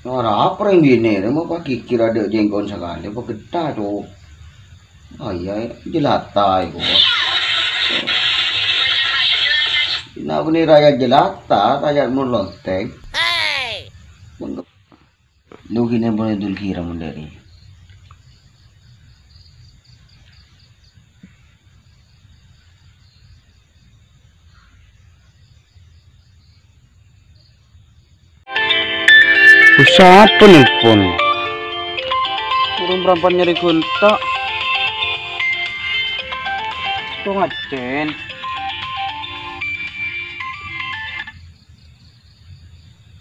Ora apa yang bini, mau pakai kira ada jenggon sekali, apa getah tuh. Oh iya, jelata itu. Nah, ini rakyat jelata, rakyat melonteng. Lu gini boleh dul kira mendari. Siapa nih pun? Turun berapa nyari gunta? Tuh ngacen.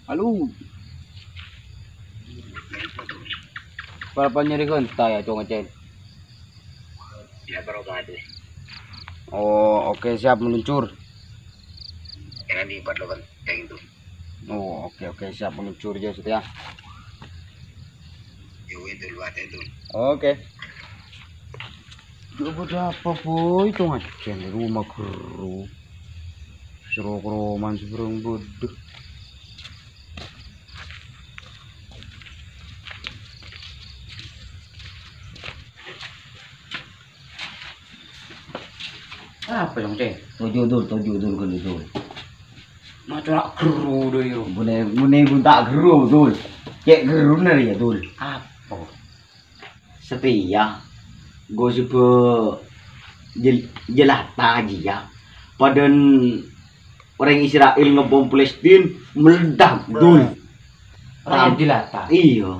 Halo. Berapa nyari gunta ya tuh ngacen? Ya berapa ada? Oh oke siap meluncur. Jangan dibuat lo kan kayak gitu. Oh oke siap meluncur ya setia. Yo itu luat itu. Oke. Coba apa boy itu ngacen di rumah kru. Seru kroman seberang bodoh. Apa yang ceng? Tujuh dul kan itu. Macam nak geru deh yo. Bune pun tak geru dul. Cek geru nari ya dul. Apa? Setia. Go sebe jelata aja ya. Padan orang Israel ngebom Palestina meledak dul. Rakyat jelata. Iya.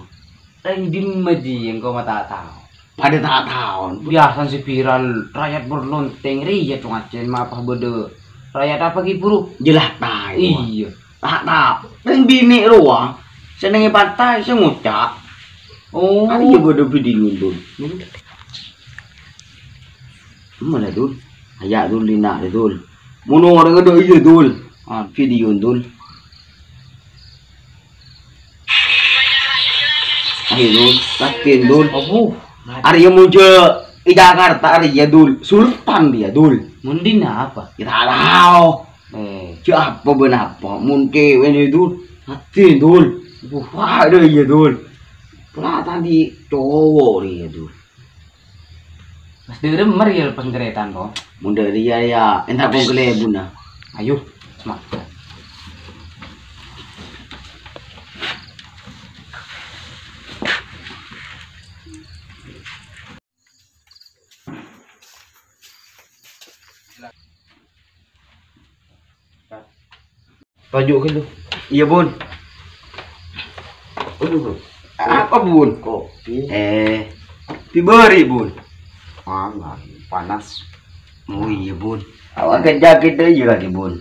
Yang di media yang kau mata tahu. Pada tak tahu. Biasa si viral rakyat berlonteng ria tuh ngacen apa bede. Rakyat apa ki buru? Jelata. Iya. Tak tahu. Dan bini ruang. Senengnya pantai sengucak. Oh. Ada juga ada video dul. Mana dul? Ayak dul lina dul. Mono orang ada iya dul. Video dul. Ayo dul, latihan dul. Oh. Arya muja di Jakarta Arya dul. Sultan dia dul. Mundina apa? Kita tahu. Siapa benapa? Mungkin ini dul. Latihan dul. Wah ada iya dul. Pelatan di cowok dia dul. Mas dere meriel pas geretan kok. Munda dia ya, entah kau kelebun nah. Ayo, semangat. Tajuk kan tu. Iya bun. Aduh. Apa bun? Kopi. Tiberi bun. Panas. Oh iya bun. Awak kerja kita juga lagi bun.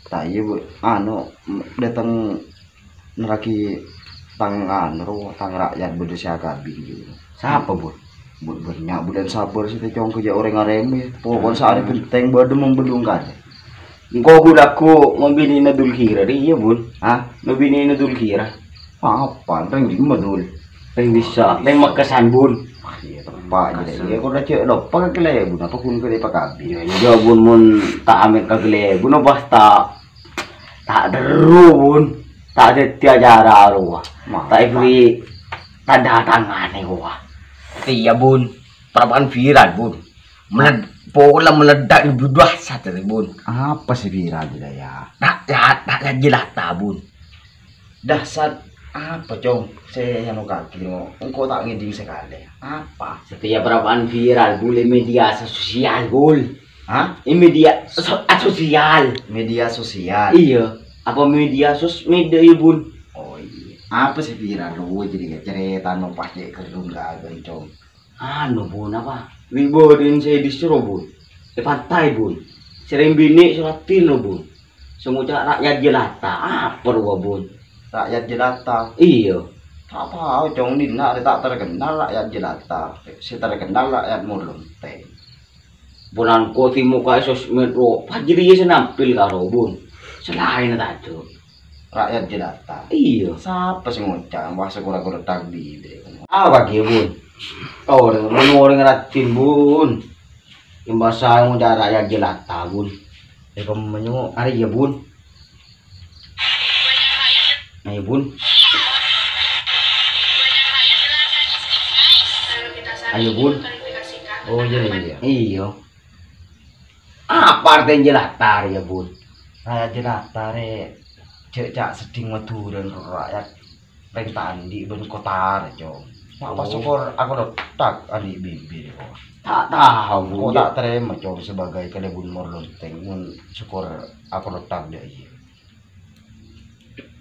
Tak iya bu. Datang neraki tangan tang rakyat berusia kabin gitu. Siapa bun? Buat banyak bulan sabar sih cong kerja orang areme. Pokoknya saat penting baru membelungkan. Engkau gudaku membini nadul kira iya bun. Membini nadul kira. Apa? Reng di madul. Yang bisa, yang makasan bun. Iya tepat jadi. Ya kau dah cek dah pakai kelai bun. Apa pun kelai pakai kabin. Ya bun mun tak ambil kagile bun apa tak deru bun. Tak ada tiada ruah. Tak beri tanda tangan nih wah. Iya bun. Perapaan viral bun. Pola meledak di berdua satu bun. Apa sih viral dia ya? Tak jelata bun. Dasar apa cong? Saya yang kaki mau. Engkau tak ngeding sekali. Apa? Setiap perapaan viral boleh media sosial bun. Media sosial. Media sosial. Iya. Apa media media bun? Oh iya. Apa sih viral lu jadi cerita no pakai kerudung gak cong? Bun apa? Wiborin saya disuruh bun. Di pantai bun. Sering bini suratin lo bun. Semuanya rakyat jelata. Apa lu bun? Rakyat jelata. Iya. Tak tahu cong dina tak terkenal rakyat jelata. Si terkenal rakyat murlonteng. Bulan koti muka sosmed ro. Pajri ya senampil karo bun. Selain tadi. Rakyat jelata. Iya. Siapa sih ngocak bahasa kura-kura tagbi deh. Apa dia bun? Oh, orang ngeratin bun. Yang bahasa yang udah rakyat jelata bun. Kamu hari ya bun. Nah ya bun. Ayo bun. Oh jadi iya. Iya. Apa artinya jelata ya bun? Rakyat jelata re cek seding maduran rakyat ring tandi ben kota re cong. Mak pas syukur aku udah tak adi bibir kok. Tak tahu Kok bun. tak terima cong sebagai kelebun morlonteng mun syukur aku udah tak dia iya.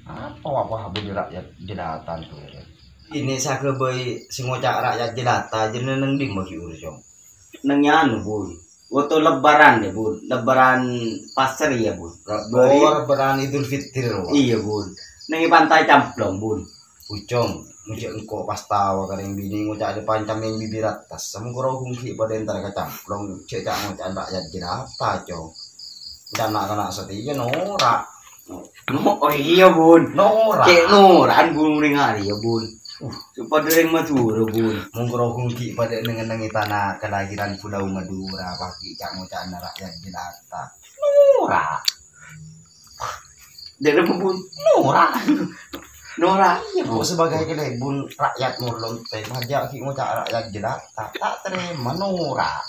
Apa bun rakyat jelatan tuh ya. Ini saya kebai sing ngocak rakyat jelata jeneng di bagi urus cong. Neng anu bun. Waktu lebaran ya bun. Lebaran pasar ya bun. Lebaran Idul Fitri loh. Iya bun. Neng pantai Camplong bun. Ucong, ngecek engko pas tawa kareng bini ngucak ada pancam yang bibir atas. Sama kuro hungki pada entar kecamplong cek ngucak rakyat jelata cong. Dan anak setia norak. Oh iya bun. Norak. Cek noran bun ring hari ya bun. Pada ring Madura bun. Mungkro hungki pada nengenengi tanah kelahiran Pulau Madura pagi cak ngucak rakyat jelata. Norak. Jadi bun. Norak. Nora. Iya kok sebagai kelebun rakyat Morlonteng aja ki ngucak rakyat jelata tak terima norak.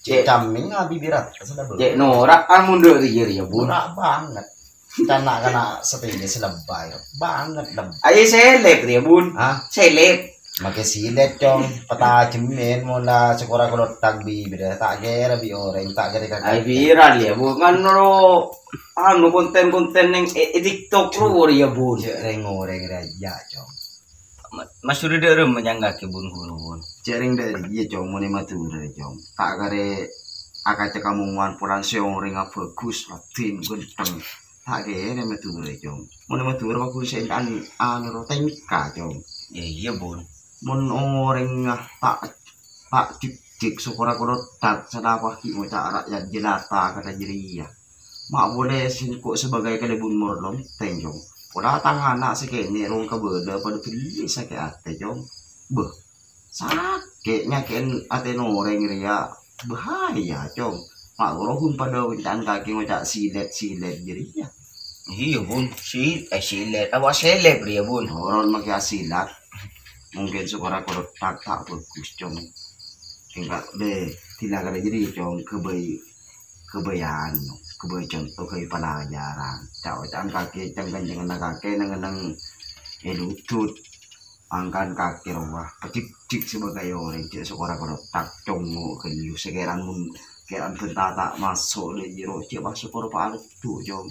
Cek caming bibir atas sudah belum. Cek Nora kan mundur dia ya bun. Norak banget. Karena kena setinggi selebay banget lebay. Ayo seleb dia bun. Hah? Seleb. Make silet cong peta jemin mula sekolah kalau tak bibir tak kira bi orang tak kira Ay kakak. viral ya bun. Kan ro anu konten-konten yang TikTok ro ya bun. Cek reng raja cong. Mas sudah ada menyangga ke bun bun. Cering dari dia cong mau matur cong. Tak kira akak cekamungan pulang seong ring bagus latin genteng. Tak kira matur cong. Mau matur aku sentan anu tengka cong. Ya iya bun. Mun orang tak cik syukur aku tak sedapa ki ngucak rakyat jelata kata jeria. Mak boleh singkuk sebagai kelebun Morlonteng jong. Pola tangan anak sekene rong kebeda pada pilih sakit ate jong. Beh. Sakitnya ken ate noreng ria bahaya jong. Mak rohun pada wintan kaki ngucak silet jeria. Iya bun. Silet. Apa seleb dia bun. Orang makai asilat. Mungkin syukur aku tak bagus cong. Enggak deh tidak ada jadi cong kebayaan contoh ke pelajaran cawacan kaki jangan kaki nang lutut angkan kaki rumah pecik sebagai orang cek syukur aku tak cong ke liu sekeran mun keran tak masuk le jero cek masuk syukur tuh cong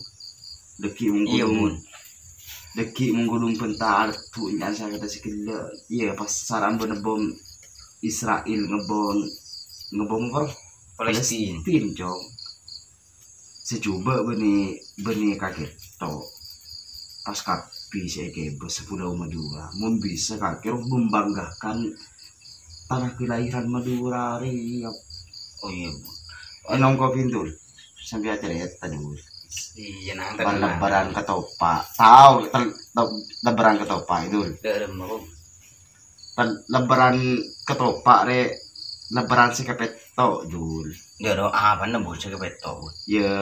deki mungkin deki menggulung pentar tuh nyan saya kata sekila iya pas saran bom Israel ngebom Palestina. cong secoba beni kaget to pas kapi saya kebes Pulau Madura mun bisa kakek membanggakan tanah kelahiran Madura riap. Oh iya bun. Nongko pintul sampai acara tadi Iya nang lebaran ketopak tahu lebaran ketopak itu Ada mau. lebaran ketopak re lebaran si kepeto dul Dia do apa nih bun saya beto. ya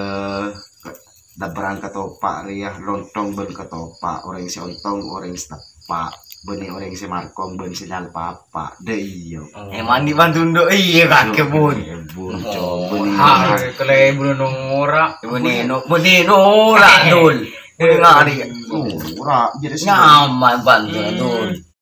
lebaran ketopak re ya lontong ben ketopak orang si ontong orang si tepak beni orang si markom ben si nyal papa deh iyo Emang di Bantundo iya kakek bun. bun cong beni Kalau bun Nora. Bun Nora dul. Bun ngari. ora jadi Nyaman Bantundo dul.